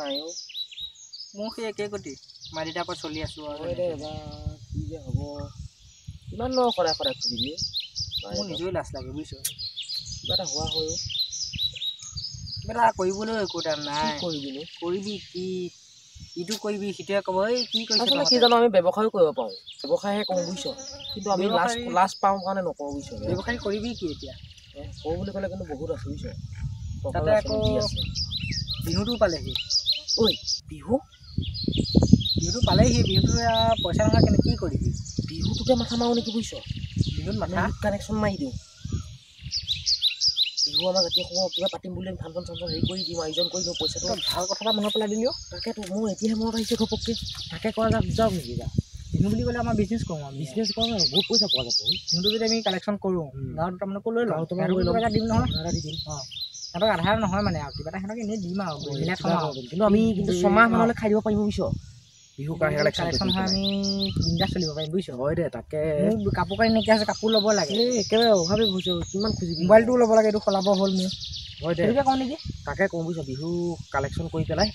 নাই অ মোৰ সেই একে গতি মাৰিটা পৰা চলি আছো আৰু দে বা কি যে হ'ব ইমান ন সদায় সদায় খুজিবি মোৰ নিজেই লাজ লাগে বুজিছ কিবা এটা হোৱা হয় কিবা এটা কৰিবলৈ একো এটা নাই কৰিবি কৰিবি কি ইটো কৰিবি সিটোৱে ক'ব এই কি কৰিছ আচলতে কি জানো আমি ব্যৱসায়ো কৰিব পাৰোঁ ব্যৱসায়হে কৰোঁ বুজিছ কিন্তু আমি লাজ পাওঁ কাৰণে নকৰোঁ বুজিছ ব্যৱসায় কৰিবি কি এতিয়া কৰোঁ বুলি ক'লে কিন্তু বহুত আছে বুজিছ তাতে আকৌ বিহুটো পালেহি ঐ বিহুটো পালেহি বিহুটো পইচা নহয় কেনে কি কৰিবি বিহুটোতে মাথা মাৰো নেকি বুজিছ বিহুত মাথা কানেকশ্যন মাৰি দিওঁ বিহু আমাৰ জাতীয় সময় কিবা পাতিম বুলি ফাংচন চাংচন হেৰি কৰি দিওঁ আয়োজন কৰি দিওঁ পইচাটো ভাল কথা এটা মনত পেলাই দিলিও তাকেতো মোৰ এতিয়াহে মনত আহিছে ঘপককৈ তাকে কৰা যাওক নেকি বিহু বুলি ক'লে আমাৰ বিজনেছ কৰোঁ বিজনেছ কৰোঁ বহুত পইচা পোৱা যাব বিহুটো যদি আমি কালেকশ্যন কৰোঁ গাঁৱত তাৰমানে ক'লৈ লওঁ দিম নহয় দি দিম অঁ সিহঁতক আধাৰ নহয় মানে আৰু কিবা এটা সিহঁতক এনেই দিম আৰু কিন্তু আমি কিন্তু ছমাহ মানলৈ খাই দিব পাৰিম বুজিছ বিহু কালেকশ্যন হয় আমি বিন্দাছ চলিব পাৰিম বুজিছ হয় দে তাকে মোৰ কাপোৰ কানি নাইকিয়া আছে কাপোৰ ল'ব লাগে একেবাৰে অভাৱে বুজিছ কিমান খুজিবি মোবাইলটোও ল'ব লাগে এইটো সলাব হ'ল মোৰ হয় দে সেইটোকে কওঁ নেকি তাকে কওঁ বুজিছ বিহু কালেকশ্যন কৰি পেলাই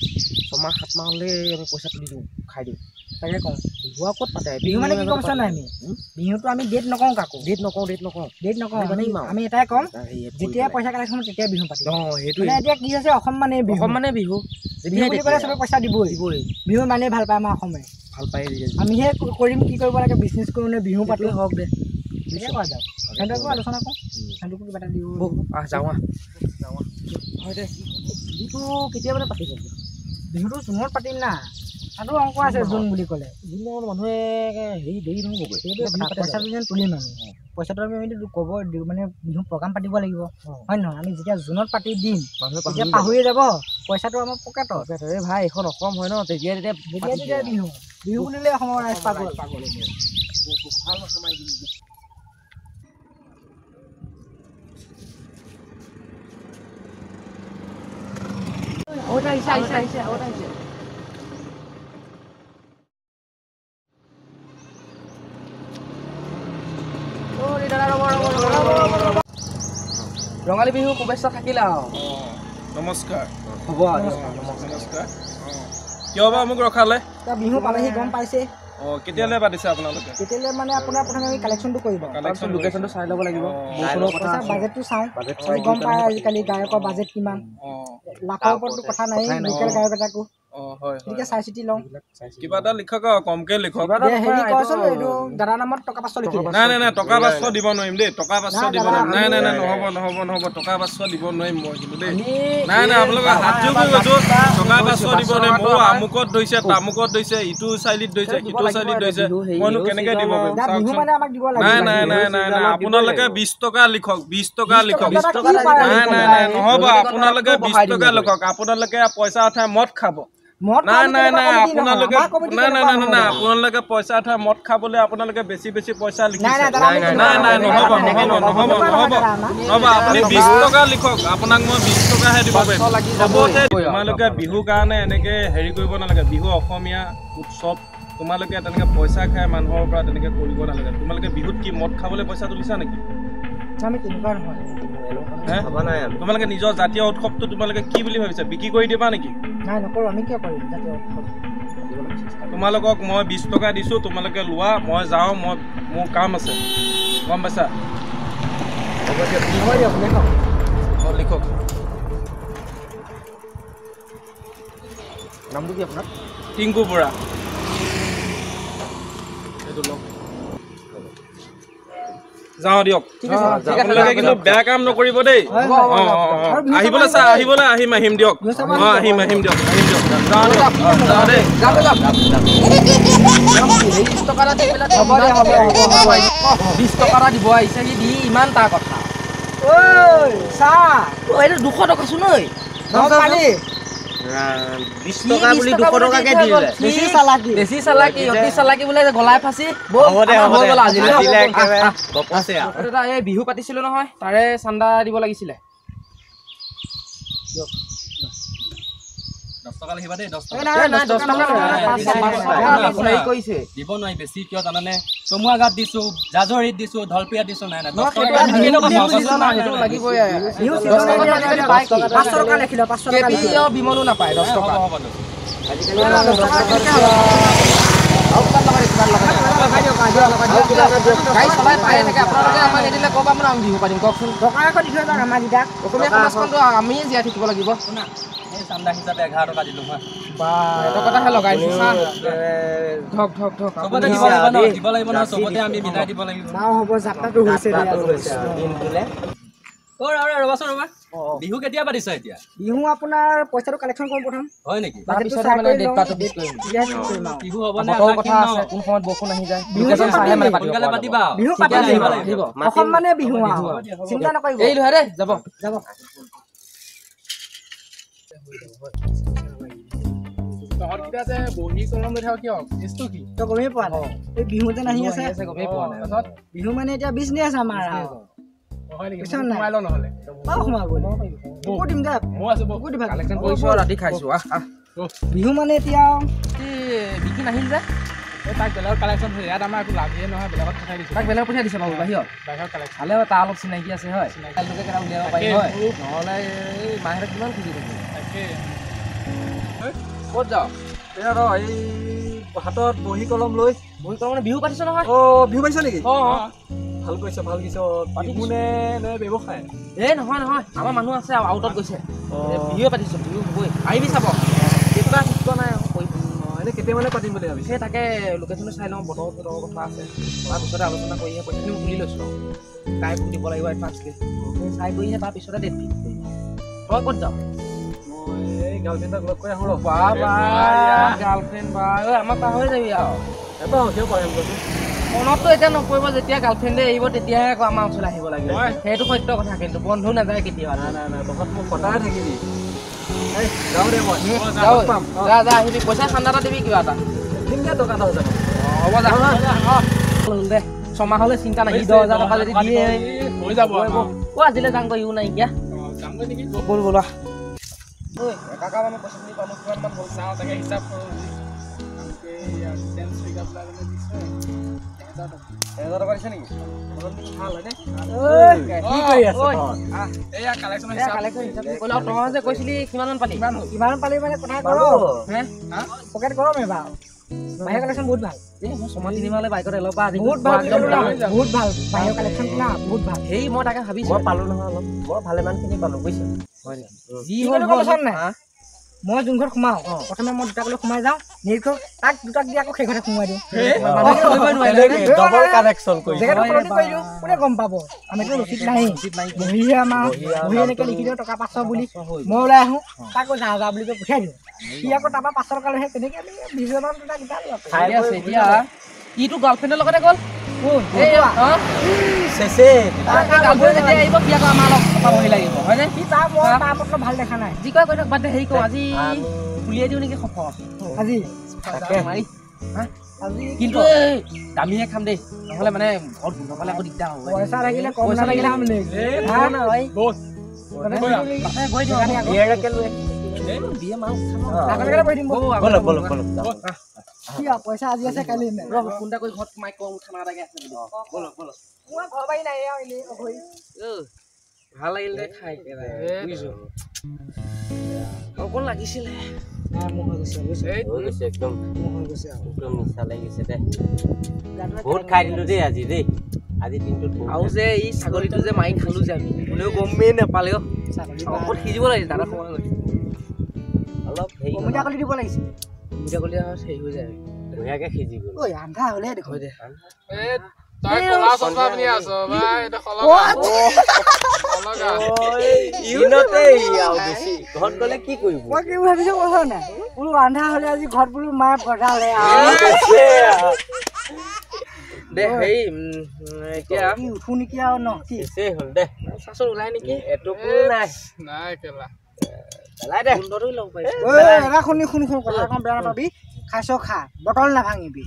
6-7 মাহলৈ আমি পইচা তুলি দিওঁ খাই দিওঁ তাকে কওঁ বিহু আৰু ক'ত পাতে বিহু মানে কি গম পাইছ নাই আমি বিহুটো আমি ডেট নকওঁ কাকো ডেট নকওঁ আমি এটাই কওঁ যেতিয়া পইচা কালেকশ্যন তেতিয়া বিহু পাতিম অঁ সেইটোৱে এতিয়া কি হৈছে অসম মানে বিহু বুলি ক'লে চবে পইচা দিবই বিহু মানে ভাল পায় আমাৰ অসমে ভাল পায় আমিহে কৰিম কি কৰিব লাগে বিজনেছ কৰোঁ নে বিহু পাতিলে হওক দে ঠিকে কৰা যাওক সিহঁতকো আলোচনা কৰোঁ সিহঁতকো কিবা এটা দিওঁ যাওঁ হয় দে বিহুটো কেতিয়া মানে পাতিব বিহুটো জুনত পাতিম না আৰু অংক আছে জুন বুলি ক'লে জুনত মানুহে হেৰি দেৰি নহ'বগৈ পইচাটো যেন তুলিম আমি পইচাটো আমি ক'ব মানে বিহু প্ৰগ্ৰাম পাতিব লাগিব হয় নহয় আমি যেতিয়া জুনত পাতি দিম তেতিয়া পাহৰিয়ে যাব পইচাটো আমাৰ পকেটত ভাই এইখন অসম হয় ন তেতিয়া বিহু বুলিলে অসমৰ ৰাইজ পাগল ভাল মাথা মাৰি দিম আহিছে ৰঙালী বিহু শুভেচ্ছা থাকিলে আৰু নমস্কাৰ হ'ব নমস্কাৰ কিয় বা মোক ৰখালে বিহু পালেহি গম পাইছে কেতিয়ালৈ পাতিছে আপোনালোকে তেতিয়ালৈ মানে আপোনাৰ প্ৰথমে আমি কালেকশ্যনটো কৰিব লোকেশ্যনটো চাই ল'ব লাগিব বাজেটটো চাওঁ গম পায় আজিকালি গায়কৰ বাজেট কিমান লাখৰ ওপৰতো কথা নাই লোকেল গায়ক এটাকো গতিকে চাই চিতি লওঁ কিবা এটা লিখক আৰু কমকে লিখক হেৰি কৰচোন এইটো দাদাৰ নামত টকা 500 লিখি নাই টকা 500 দিব নোৱাৰিম দেই টকা 500 দিব নোৱাৰিম নাই নহ'ব টকা 500 দিব নোৱাৰিম মই কিন্তু দেই নাই আপোনালোকে হাত জোৰ কৰি কৈছোঁ টকা 500 দিব নোৱাৰিম মোৰ আমুকত ধৰিছে তামুকত ধৰিছে ইটো চাইলিত ধৰিছে সিটো চাইলিত ধৰিছে মইনো কেনেকৈ দিব পাৰিম নাই আপোনালোকে 20 টকা লিখক 20 টকা লিখক নাই নহ'ব আপোনালোকে 20 টকা লিখক আপোনালোকে পইচা উঠাই মদ খাব নাই আপোনালোকে পইচা উঠাই মদ খাবলৈ আপোনালোকে বেছি পইচা লিখিছে নাই নহ'ব আপুনি 20 টকা লিখক আপোনাক মই 20 টকাহে দিব পাৰিম তোমালোকে বিহুৰ কাৰণে এনেকৈ হেৰি কৰিব নালাগে বিহু অসমীয়া উৎসৱ তোমালোকে তেনেকৈ পইচা খাই মানুহৰ পৰা তেনেকৈ কৰিব নালাগে তোমালোকে বিহুত কি মদ খাবলৈ পইচা তুলিছা নেকি তোমালোকে নিজৰ জাতীয় উৎসৱটো তোমালোকে কি বুলি ভাবিছা বিক্ৰী কৰি দিবা নেকি তোমালোকক মই 20 টকা দিছোঁ তোমালোকে লোৱা মই যাওঁ মোৰ কাম আছে গম পাইছা লিখক নামটো কি আপোনাৰ টিংকু বৰা এইটো লওক যাওঁ দিয়ক আপোনালোকে কিন্তু বেয়া কাম নকৰিব দেই আহিম দিয়ক আহিম দিয়ক যাওঁ দেই 20 টকা দিব আহিছে দি ইমান তাৰ কথা এইটো 200 টকা চোন ঐ 20 টকা বুলি 200 টকাকে দিলে বেছি চালাকি অতি চালাকি বোলে গলাই ফাঁচি এই বিহু পাতিছিলো নহয় তাৰে চান্দা দিব লাগিছিলে 10 টকা লিখিবা দেই 10 টকা নাই 10 টকা আপুনি কৈছে দিব নোৱাৰি বেছি কিয় জানানে চমুৱা গাত দিছো জাজৰিত দিছো ধলপিয়া দিছো নাই নাই 10 টকা লাগিবই 500 টকা লিখিলো 500 টকা কেপিও বিমলো নাপায় 10 টকা আজিকালি গাড়ী চলাই পায়ে থাকে আপোনালোকে আমাক নিদিলে ক'ব আপোনাৰ আমি বিহু পাতিম কওকচোন টকা এখন দি থৈ যাওক আমাৰ গিটাক অসমীয়া সমাজখনতো আমিয়ে জীয়াই থাকিব লাগিব শুনা এই চান্দা হিচাপে 11 টকা দিলো হা বা এটা কথাহে লগাইছো চা ধক ধক ধক চবতে দিব লাগিব ন চবতে আমি মিলাই দিব লাগিব নাও হ'ব যাত্ৰাটো হৈছে দিনটোলে ৰবাচোন ৰবা বিহু কেতিয়া পাতিছা এতিয়া বিহু আপোনাৰ পইচাটো কালেকশ্যন কৰিম প্ৰথম হয় নেকি তাৰপিছত মানে ডেট পাতো ফিক্স কৰিম বিহু হ'ব নে বতৰ কথা আছে কোন সময়ত বৰষুণ আহি যায় লোকেশ্যন চাইহে মানে পাতিব সোনকালে পাতিবা বিহু পাতিব অসম মানে বিহু চিন্তা নকৰিব এই লহে দেই যাব তহঁতকেইটা যে বহি কলম লৈ থাক কিয় কেছটো কি তই গমেই পোৱা নাই এই বিহু যেন আহি আছে গমেই পোৱা নাই বিহু মানে এতিয়া বিজনেছ আমাৰ হয় নেকি পিছত নাই সোমাই লওঁ নহ'লে সোমাব দিম দে মই আছো দিবা কালেকশ্যন কৰিছো ৰাতি খাইছো বিহু মানে এতিয়া বিকি নাহিল যে তাক বেলেগত কালেকশ্যন হৈছে ইয়াত আমাৰ একো লাভেই নহয় বেলেগত পঠাই দিছোঁ তাক বেলেগ পঠিয়াই দিছে বাৰু বাহিৰত বাহিৰত কালেকশ্যন ভালে তাৰ অলপ চিনাকি আছে হয় লোকে কেইটা উলিয়াব পাৰি হয় নহ'লে এই মাহেতে কিমান খুজি থাকিব তাকে ক'ত যাওঁ এয়া ৰ এই হাতত বহি কলম লৈ বহি কলম মানে বিহু পাতিছ নহয় বিহু পাইছ নেকি অঁ ভাল কৈছ বিহু নে ব্যৱসায় এই নহয় আমাৰ মানুহ আছে আউটত গৈছে বিহুৱে পাতিছোঁ বিহু হ'বই আহিবি চাব কেইটা ঠিক নাই এনে কেতিয়া মানে পাতিম বুলি ভাবিছে সেই তাকে লোকেশ্যনটো চাই লওঁ বতৰ কথা আছে তাৰপিছতে আলোচনা কৰিহে পইচাখিনি তুলি লৈছোঁ কাই মোক দিব লাগিব এডভান্সকৈ চাই কৰিহে তাৰপিছতে ডেট ফিক্স কৰিম তই ক'ত যাওঁ এই গাৰ্লফ্ৰেণ্ডক লগ কৰি আহোঁ গাৰ্লফ্ৰেণ্ড বা আমাক পাহৰি যাবি আৰু এবাৰ কিয় পাৰিম মনততো এতিয়া নপৰিব যেতিয়া গাৰ্লফ্ৰেণ্ডে এৰিব তেতিয়াহে আকৌ আমাৰ ওচৰলৈ আহিব লাগিব সেইটো সত্য কথা কিন্তু বন্ধু নাযায় কেতিয়াবা নাই তহঁত মোক সদায় থাকিবি যাওঁ দে মই যা আহিবি পইচা ঠাণ্ডা এটা দিবি কিবা এটা দিমদে টকা 10,000 হ'ব যা দে ছমাহলৈ চিন্তা নাই 10,000 টকা যদি দিয়ে হৈ যাব আজিলৈ যাম গৈ ইও নাইকিয়া যামগৈ নেকি ব'ল ব'লা ঐ কাকা মানে পইচা খিনি পালোঁ কিমান মান হ'ল চাওঁ তাকে হিচাপ কৰোঁ ডেন্স মেকআপ লাগিলে দিছে 1,000 টকা দিছে নেকি ভাল হয়নে কি কৰি আছ এয়া কালেকশ্যন তই যে কৈছিলি কিমান মান পালি কিমান পালি মানে কথা কৰ পকেট গৰম এবাৰ বাহিৰৰ কালেকশ্যন বহুত ভাল মই ছমাহ তিনিমাহলৈ বাইকত এলৰ পৰা বহুত ভাল বাহিৰৰ কালেকশ্যন কিনা বহুত ভাল সেই মই তাকে ভাবিছোঁ মই পালোঁ নহয় অলপ মই ভালেমানখিনি পালোঁ বুজিছ হয় যি হ'ল নাই মই যোন ঘৰত সোমাওঁ প্ৰথমে মই দুটাক লৈ সোমাই যাওঁ নিৰীক্ষক তাক দুটাক দি আকৌ সেই ঘৰতে সোমাই দিওঁ জেগাটো সলনি কৰি দিওঁ কোনে গম পাব আমিতো ৰচিদ নাই বহিহে আমাৰ বহি এনেকৈ লিখি দিওঁ টকা 500 বুলি মই ওলাই আহোঁ তাকো যা বুলি কৈ পঠিয়াই দিওঁ সি আকৌ তাৰপৰা 500 টকা লৈহে তেনেকৈ আমি 20,000 টকা গোটালোঁ এতিয়া ইটো গাৰ্লফ্ৰেণ্ডৰ লগতে গ'ল ভাল দেখা নাই যি কয় কৈ থাক বাদ দে হেৰি কওঁ আজি উলিয়াই দিওঁ নেকি সফল আজি কিন্তু দামীহে খাম দেই নহ'লে মানে ঘৰত গোন্ধ পালে আকৌ দিগদাৰ হ'ব পইচা লাগিলে কম লাগিলে খাম দেই পইচা আজি আছে কালি নাই ফোন এটা কৰি ঘৰত সোমাই কওঁ খানা এটাকে আছে মই ঘৰ বাৰী নাই ভাল লাগিল দে খাই বুজিছো অকণ লাগিছিলে বহুত খাই দিলো দেই আজি দিনটোত আৰু যে এই ছাগলীটো যে মাৰি খালো যে আমি কোনেও গমেই নাপালে অকণ সিজিব লাগিছিল দাদা সময় অলপ অমিতা কলি দিব লাগিছিল অমিতা কলি হেৰি হৈ যায় ধুনীয়াকে সিজি গ'ল আন্ধা হ'লে দেখোন দে তই কলা চচমা পিন্ধি আছ ভাই এটা ঘৰত গ'লে কি কৰিব মই কি ভাবিছো কথা নাই বোলো আন্ধা হ'লে আজি ঘৰত বোলো মায়ে পঠালে দে হেৰি এতিয়া উঠো নেকি আৰু ন কি হ'ল দে চাচোন ওলাই নেকি এটুকু নাই নাই কেলা পেলাই দে গোন্ধটো ল'ব পাৰিছো এটা শুনি কথা এখন বেয়া নাপাবি খাইছ খা বটল নাভাঙিবি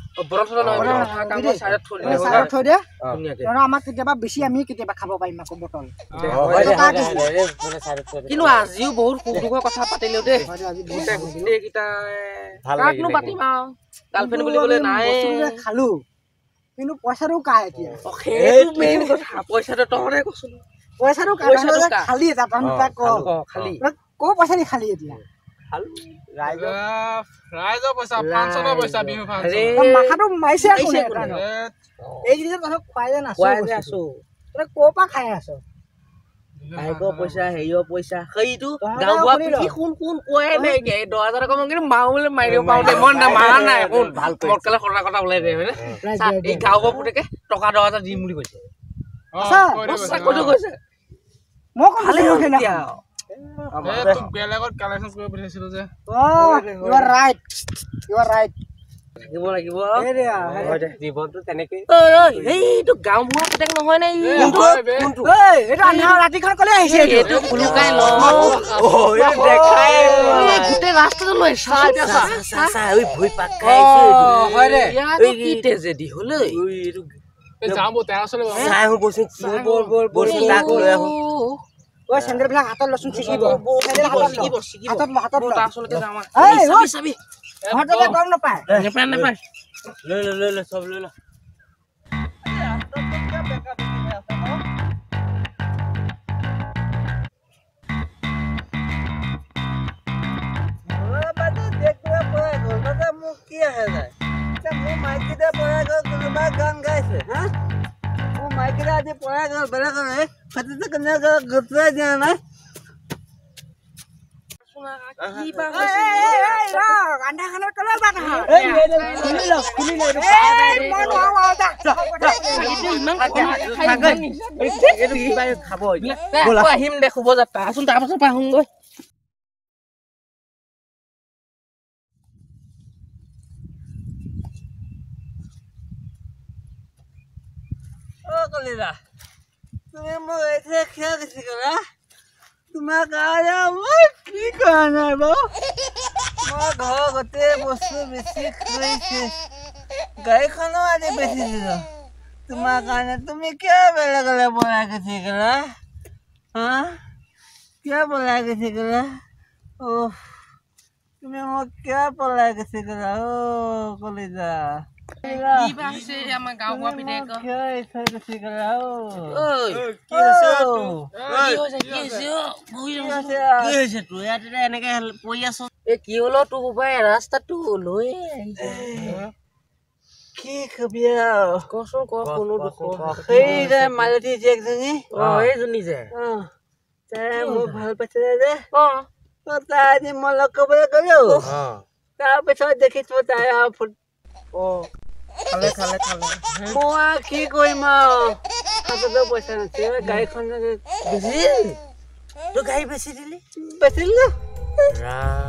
চাইডত থৈ দিলে চাইডত থৈ দে ধুনীয়াকে কাৰণ আমাক কেতিয়াবা বেছি আমি কেতিয়াবা খাব পাৰিম আকৌ বটল কিন্তু আজিও বহুত সুখ দুখৰ কথা পাতিলো দেই কাকনো পাতিম আৰু গাৰ্লফ্ৰেণ্ড বুলিবলৈ নাই খালো কিন্তু পইচাটো কাৰ এতিয়া সেইটো মেইন কথা পইচাটো তহঁতে কচোন পইচাটো খালি এটা খালি ক' পইচা দি খালি এতিয়া ৰাইজৰ পইচা ফাংচনৰ পইচা বিহু ফাংচন মাথাটো মাৰিছে এইকেইদিন তহঁতক খুৱাই যে নাছো তই ক'ৰ পৰা খাই আছ বাইকৰ পইচা হেৰিয়ৰ পইচা সেইটো গাঁওবুঢ়া পিঠি কোন কোৱাই নাই 10,000 টকা মই কিন্তু মাৰো বুলি মাৰি দিব পাৰো দেই মই মাৰা নাই কোন মটকালে সৰা কথা ওলাই দে হয়নে এই গাঁওবুঢ়া পুতেকে টকা 10,000 দিম বুলি কৈছে কৈছে মই ভালে এতিয়া বেলেগত কালেকশ্যন কৰিব পঠিয়াইছিলো যে you are right থাকিব লাগিব জীৱনটো তেনেকৈ এইটো গাঁওবুঢ়া পুতেক নহয় নে এইটো আন্ধাৰ ৰাতিখন ক'লে আহিছে এইটো খুলুকাই ল গোটেই ৰাস্তাটো লৈ ভৰি পাক খাইছে কি তেজেদি হ'ল যাওঁ বৌ 1300 ঐ চেণ্ডেল বিলাক হাতত লচোন ছিকিব হাতত চাবি গম নাপায় লৈ চব লৈ ল মোক কি আহে যায় মোৰ মাইকীটা পঢ়াই গ'ল কোনোবা গান গাইছে হা মোৰ মাইকীটা আজি পঢ়াই গ'ল বেলেগ ফাটিছে কেনেকৈ গুচুৱাই দিয়া নাই আহিম দে শুভ যাত্ৰা আচোন তাৰপাছত পাহোগৈ কলিতা তুমি মোক এতিয়া কিয় দিছি ক'লা তোমাৰ কাৰণে মই কি কৰা নাই বাৰু মই ঘৰৰ গোটেই বস্তু বেছি কৰিছে গাড়ীখনো আজি বেছি দিলো তোমাৰ কাৰণে তুমি কিয় বেলেগলৈ বনাই গৈছি ক'লা হা কিয় বনাই গৈছি ক'লা তুমি মোক কিয় পলাই গৈছি ক'লা কলিতা আমাৰ গাঁওবুঢ়া পিতেক কি হলো তোৰ বোপাই ৰাস্তাটো লৈ কি কবি কচোন কোনো সেই মালতী জীয়েকজনী এইজনী যে তাই মোক ভাল পাইছিলে যে তাই আজি মই লগ কৰিবলৈ গলো তাৰপিছত দেখিছো তাই মই কি কৰিম আৰু হাততো পইচা নাছিল গাড়ীখন তোৰ গাড়ী বেছি দিলি বেচিলো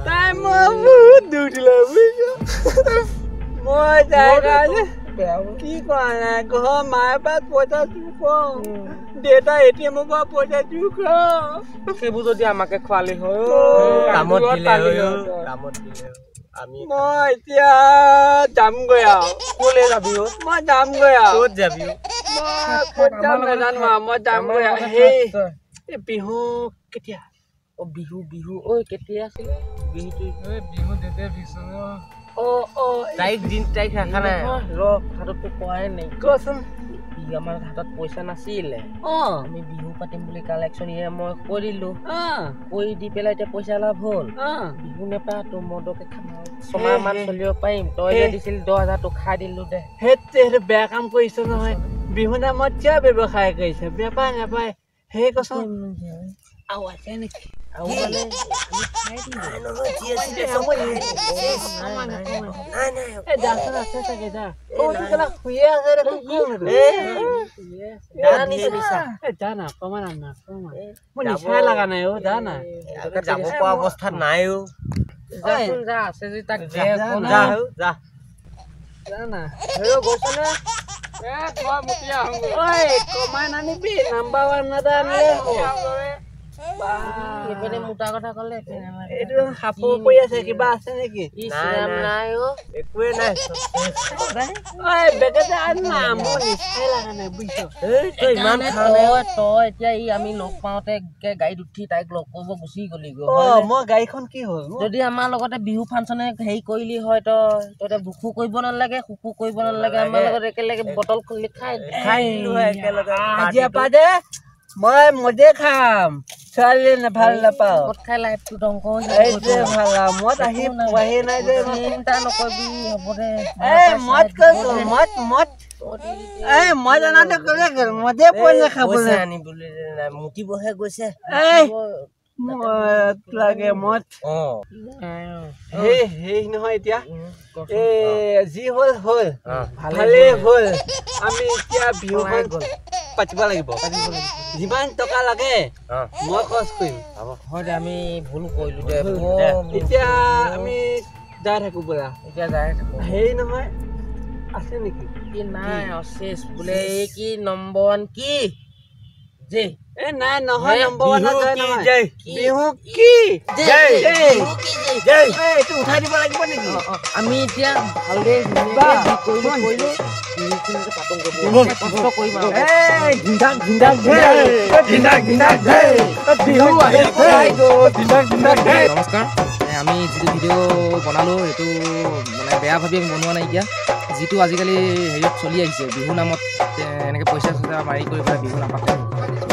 তাই মই বহুত দূৰ দিলে মই তাই কাৰণে কি কৰা নাই ঘৰৰ মায়ে পৰা পইচা কওঁ দেউতা এটিএমৰ পৰা পইচা সেইবোৰ যদি আমাকে খোৱালি হয় কামত মই এতিয়া যামগৈ আৰু কলে যাবি মই যামগৈ আৰু ক'ত যাবি মই ক'ত যাম নাজানো আৰু মই যামগৈ আৰু সেই বিহু কেতিয়া বিহু কেতিয়া আছিলে বিহু ডেটে ফিক্স তাৰিখ ৰাখা নাই হাতততো কোৱাই নাই কচোন আমাৰ হাতত পইচা নাছিলে আমি বিহু পাতিম বুলি কালেকশ্যন মই কৈ দিলো কৈ দি পেলাই এতিয়া পইচা লাভ হ'ল বিহু নেপায় তোৰ মদকে খাম 6 মাহ মান চলিব পাৰিম তই যে দিছিল 10,000 তোক খাই দিলো দে সেইটো বেয়া কাম কৰিছ নহয় বিহু নামত কিয় ব্যৱসায় কৰিছে বেপাৰ নাপায় সেই কচোন আৰু আছে নেকি লগা নাই যাব পৰা অৱস্থাত নাই আছে যদি তাক কমাই নানিবি নাম্বাৰ 1 নানিলে এইপিনে মোটা কথা ক'লে এইটো সাপৰ পৰি আছে কিবা আছে নেকি নাই একোৱে নাই বেগেতে আনা মোৰ নিচাই লগা নাই বুজিছ ইমান তই এতিয়া ই আমি লগ পাওঁতে গাড়ীত উঠি তাইক লগ কৰিব গুচি গলি মই গাড়ীখন কি হ'ল যদি আমাৰ লগতে বিহু ফাংচনে হেৰি কৰিলি হয় তই বুকু কৰিব নালাগে সুকু কৰিব নালাগে আমাৰ লগত একেলগে বটল খুলি খাই একেলগে আজিৰ পৰা যে মই মদে খাম ছোৱালী ভাল নাপাওঁ মদ খাই লাইফটো ধ্বংস এইটোৱে ভাল মদ আহি পোৱাহি নাই যে চিন্তা নকৰিবি হ'ব দে মদ কৈছো মদ মদ আনাতে ক'লে মদে পোৱা নাখাবলৈ আনিবলৈ মুতিবহে গৈছে লাগে মদ সেই নহয় এতিয়া যি হ'ল হ'ল ভালেই হ'ল আমি এতিয়া বিহুখন পাতিব লাগিব যিমান টকা লাগে মই খৰচ কৰিম হয় আমি ভুল কৰিলো দে এতিয়া আমি যাই থাকো বোলা এতিয়া যাই থাকো হেৰি নহয় আছে নেকি নাই অশেষ বোলে এই কি নম্বৰ 1 কি যে নাই নহয় নম্বৰ 1 নহয় বিহু কি জয় জয় এইটো উঠাই দিব লাগিব নেকি আমি এতিয়া ভালদৰে কৰিলো নমস্কাৰ আমি যিটো ভিডিঅ' বনালোঁ এইটো মানে বেয়া ভাবি আমি বনোৱা নাইকিয়া যিটো আজিকালি হেৰিত চলি আহিছে বিহু নামত এনেকৈ পইচা মাৰি কৰি পেলাই বিহু নাপাতে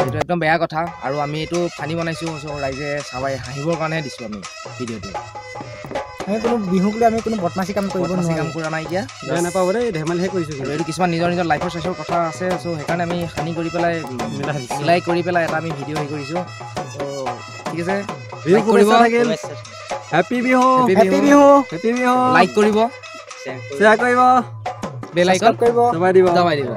এইটো একদম বেয়া কথা আৰু আমি এইটো ফানি বনাইছোঁ ৰাইজে চাবাই হাঁহিবৰ কাৰণে দিছোঁ আমি ভিডিঅ'টো আমি কোনো বিহুক লৈ আমি কোনো বদমাচি কাম কৰিব নোৱাৰোঁ কাম কৰা নাইকিয়া বেয়া নাপাব দেই ধেমালিহে কৰিছোঁ এইটো কিছুমান নিজৰ লাইফৰ চাইফৰ কথা আছে চ' সেইকাৰণে আমি সানি কৰি পেলাই মিলাই কৰি পেলাই এটা আমি ভিডিঅ' হেৰি কৰিছোঁ চ' ঠিক আছে বিহু শুভেচ্ছা থাকিল happy Bihu happy Bihu happy Bihu like কৰিব শ্বেয়াৰ কৰিব বেল আইকন দবাই দিব দবাই দিব